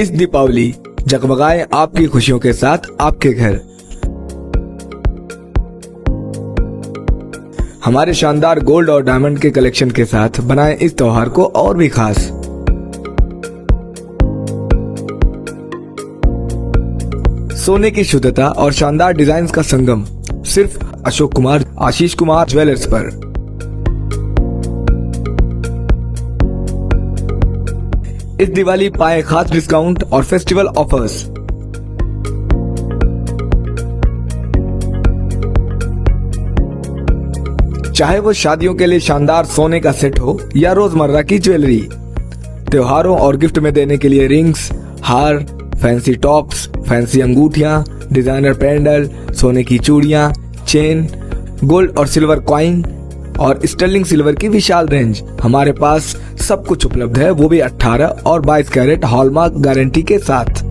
इस दीपावली जगमगाए आपकी खुशियों के साथ आपके घर। हमारे शानदार गोल्ड और डायमंड के कलेक्शन के साथ बनाएं इस त्योहार को और भी खास। सोने की शुद्धता और शानदार डिजाइन का संगम सिर्फ अशोक कुमार आशीष कुमार ज्वेलर्स पर। इस दिवाली पाए खास डिस्काउंट और फेस्टिवल ऑफर्स। चाहे वो शादियों के लिए शानदार सोने का सेट हो या रोजमर्रा की ज्वेलरी, त्योहारों और गिफ्ट में देने के लिए रिंग्स, हार, फैंसी टॉप्स, फैंसी अंगूठियां, डिजाइनर पेंडल, सोने की चूड़ियां, चेन, गोल्ड और सिल्वर कॉइन और स्टर्लिंग सिल्वर की विशाल रेंज। हमारे पास सब कुछ उपलब्ध है, वो भी 18 और 22 कैरेट हॉलमार्क गारंटी के साथ।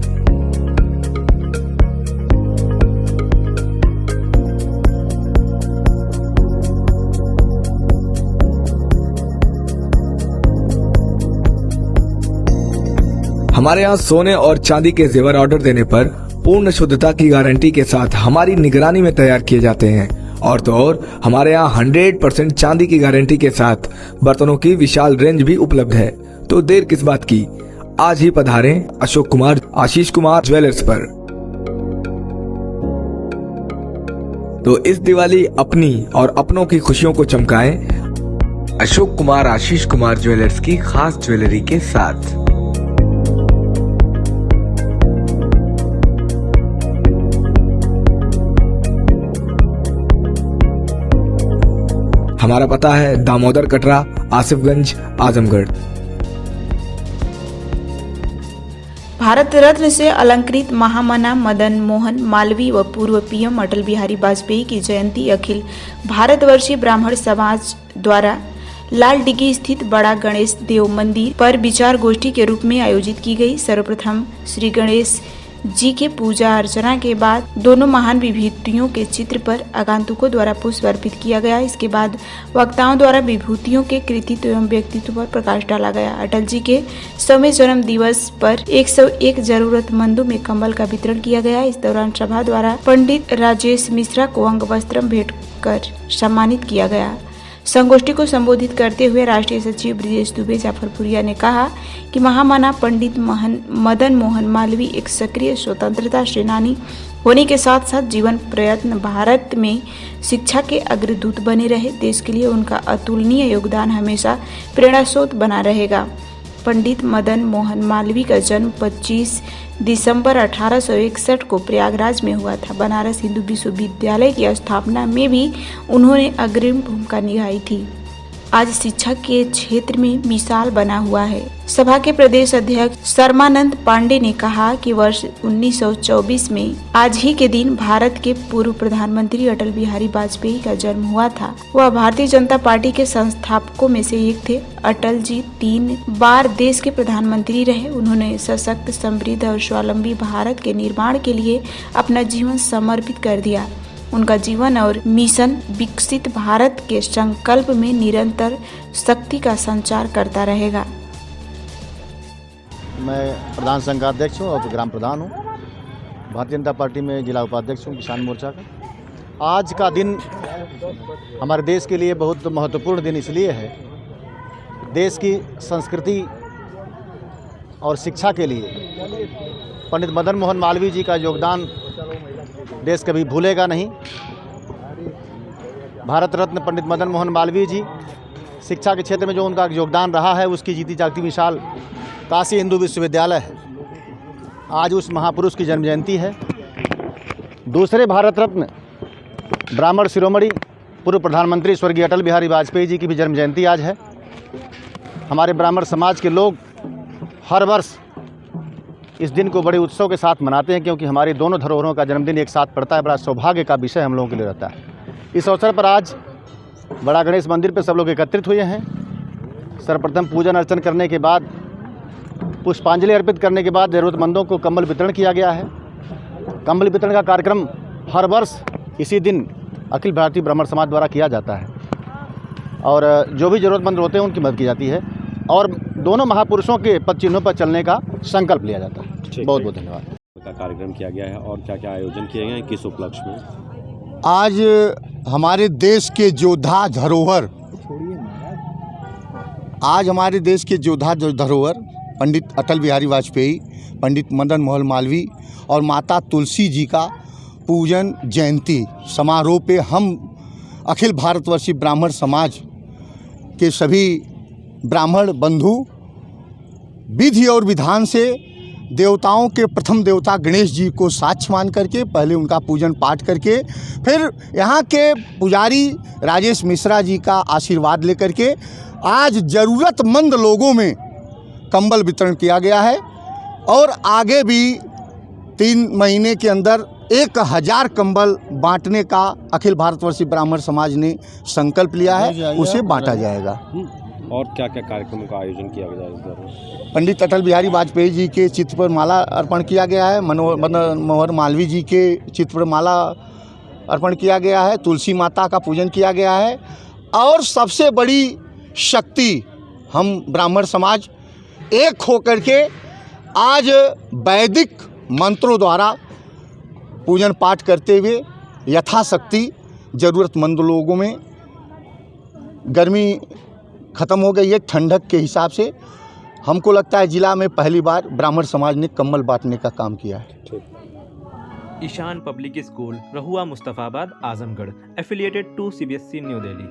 हमारे यहाँ सोने और चांदी के जेवर ऑर्डर देने पर पूर्ण शुद्धता की गारंटी के साथ हमारी निगरानी में तैयार किए जाते हैं। और तो और हमारे यहाँ 100% चांदी की गारंटी के साथ बर्तनों की विशाल रेंज भी उपलब्ध है। तो देर किस बात की, आज ही पधारें अशोक कुमार आशीष कुमार ज्वेलर्स पर। तो इस दिवाली अपनी और अपनों की खुशियों को चमकाएं अशोक कुमार आशीष कुमार ज्वेलर्स की खास ज्वेलरी के साथ। हमारा पता है दामोदर कटरा, आसिफगंज, आजमगढ़। भारत रत्न से अलंकृत महामना मदन मोहन मालवीय व पूर्व पीएम अटल बिहारी वाजपेयी की जयंती अखिल भारतवर्षीय ब्राह्मण समाज द्वारा लाल डिगी स्थित बड़ा गणेश देव मंदिर पर विचार गोष्ठी के रूप में आयोजित की गई। सर्वप्रथम श्री गणेश जी के पूजा अर्चना के बाद दोनों महान विभूतियों के चित्र पर आगंतुकों द्वारा पुष्प अर्पित किया गया। इसके बाद वक्ताओं द्वारा विभूतियों के कृतित्व एवं व्यक्तित्व पर प्रकाश डाला गया। अटल जी के 100वें जन्म दिवस पर 101 जरूरतमंदों में कंबल का वितरण किया गया। इस दौरान सभा द्वारा पंडित राजेश मिश्रा को अंग वस्त्र भेंट कर सम्मानित किया गया। संगोष्ठी को संबोधित करते हुए राष्ट्रीय सचिव ब्रिजेश दुबे जाफरपुरिया ने कहा कि महामना पंडित मदन मोहन मालवीय एक सक्रिय स्वतंत्रता सेनानी होने के साथ साथ जीवन प्रयत्न भारत में शिक्षा के अग्रदूत बने रहे। देश के लिए उनका अतुलनीय योगदान हमेशा प्रेरणास्रोत बना रहेगा। पंडित मदन मोहन मालवीय का जन्म 25 दिसंबर 1861 को प्रयागराज में हुआ था। बनारस हिंदू विश्वविद्यालय की स्थापना में भी उन्होंने अग्रणी भूमिका निभाई थी। आज शिक्षा के क्षेत्र में मिसाल बना हुआ है। सभा के प्रदेश अध्यक्ष शर्मानंद पांडे ने कहा कि वर्ष 1924 में आज ही के दिन भारत के पूर्व प्रधानमंत्री अटल बिहारी वाजपेयी का जन्म हुआ था। वह भारतीय जनता पार्टी के संस्थापकों में से एक थे। अटल जी 3 बार देश के प्रधानमंत्री रहे। उन्होंने सशक्त, समृद्ध और स्वावलंबी भारत के निर्माण के लिए अपना जीवन समर्पित कर दिया। उनका जीवन और मिशन विकसित भारत के संकल्प में निरंतर शक्ति का संचार करता रहेगा। मैं प्रधान संघ का अध्यक्ष हूँ और ग्राम प्रधान हूँ। भारतीय जनता पार्टी में जिला उपाध्यक्ष हूँ किसान मोर्चा का। आज का दिन हमारे देश के लिए बहुत महत्वपूर्ण दिन इसलिए है, देश की संस्कृति और शिक्षा के लिए पंडित मदन मोहन मालवीय जी का योगदान देश कभी भूलेगा नहीं। भारत रत्न पंडित मदन मोहन मालवीय जी, शिक्षा के क्षेत्र में जो उनका योगदान रहा है उसकी जीती जागती मिसाल काशी हिंदू विश्वविद्यालय है। आज उस महापुरुष की जन्म जयंती है। दूसरे भारत रत्न ब्राह्मण शिरोमणि पूर्व प्रधानमंत्री स्वर्गीय अटल बिहारी वाजपेयी जी की भी जन्म जयंती आज है। हमारे ब्राह्मण समाज के लोग हर वर्ष इस दिन को बड़े उत्सव के साथ मनाते हैं, क्योंकि हमारी दोनों धरोहरों का जन्मदिन एक साथ पड़ता है। बड़ा सौभाग्य का विषय हम लोगों के लिए रहता है। इस अवसर पर आज बड़ा गणेश मंदिर पर सब लोग एकत्रित हुए हैं। सर्वप्रथम पूजन अर्चन करने के बाद, पुष्पांजलि अर्पित करने के बाद ज़रूरतमंदों को कंबल वितरण किया गया है। कंबल वितरण का कार्यक्रम हर वर्ष इसी दिन अखिल भारतीय ब्राह्मण समाज द्वारा किया जाता है और जो भी ज़रूरतमंद होते हैं उनकी मदद की जाती है और दोनों महापुरुषों के पद चिन्हों पर चलने का संकल्प लिया जाता है। बहुत बहुत धन्यवाद। का कार्यक्रम किया गया है और क्या क्या आयोजन किए गए हैं, किस उपलक्ष्य में? आज हमारे देश के योद्धा धरोहर पंडित अटल बिहारी वाजपेयी, पंडित मदन मोहन मालवीय और माता तुलसी जी का पूजन जयंती समारोह पे हम अखिल भारतवर्षीय ब्राह्मण समाज के सभी ब्राह्मण बंधु विधि और विधान से देवताओं के प्रथम देवता गणेश जी को साक्ष्य मान करके पहले उनका पूजन पाठ करके फिर यहाँ के पुजारी राजेश मिश्रा जी का आशीर्वाद लेकर के आज ज़रूरतमंद लोगों में कंबल वितरण किया गया है और आगे भी 3 महीने के अंदर 1000 कंबल बांटने का अखिल भारतवर्षीय ब्राह्मण समाज ने संकल्प लिया है, उसे बांटा जाएगा। और क्या क्या कार्यक्रमों का आयोजन किया गया है इस दौरान? पंडित अटल बिहारी वाजपेयी जी के चित्र पर माला अर्पण किया गया है, मदन मोहन मालवीय जी के चित्र पर माला अर्पण किया गया है, तुलसी माता का पूजन किया गया है और सबसे बड़ी शक्ति हम ब्राह्मण समाज एक होकर के आज वैदिक मंत्रों द्वारा पूजन पाठ करते हुए यथाशक्ति ज़रूरतमंद लोगों में, गर्मी ख़त्म हो गई है, ठंडक के हिसाब से हमको लगता है जिला में पहली बार ब्राह्मण समाज ने कंबल बांटने का काम किया है। ईशान पब्लिक स्कूल, रहुआ Mustafabad, Azamgarh, affiliated to CBSE New Delhi.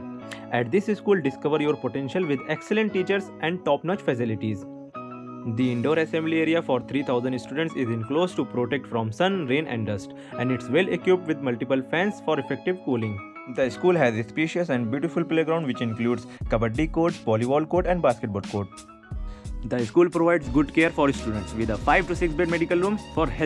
At this school, discover your potential with excellent teachers and top-notch facilities. The indoor assembly area for 3,000 students is enclosed to protect from sun, rain and dust, and it's well equipped with multiple fans for effective cooling. The school has a spacious and beautiful playground which includes kabaddi court, volleyball court and basketball court. The school provides good care for students with a 5 to 6 bed medical room for health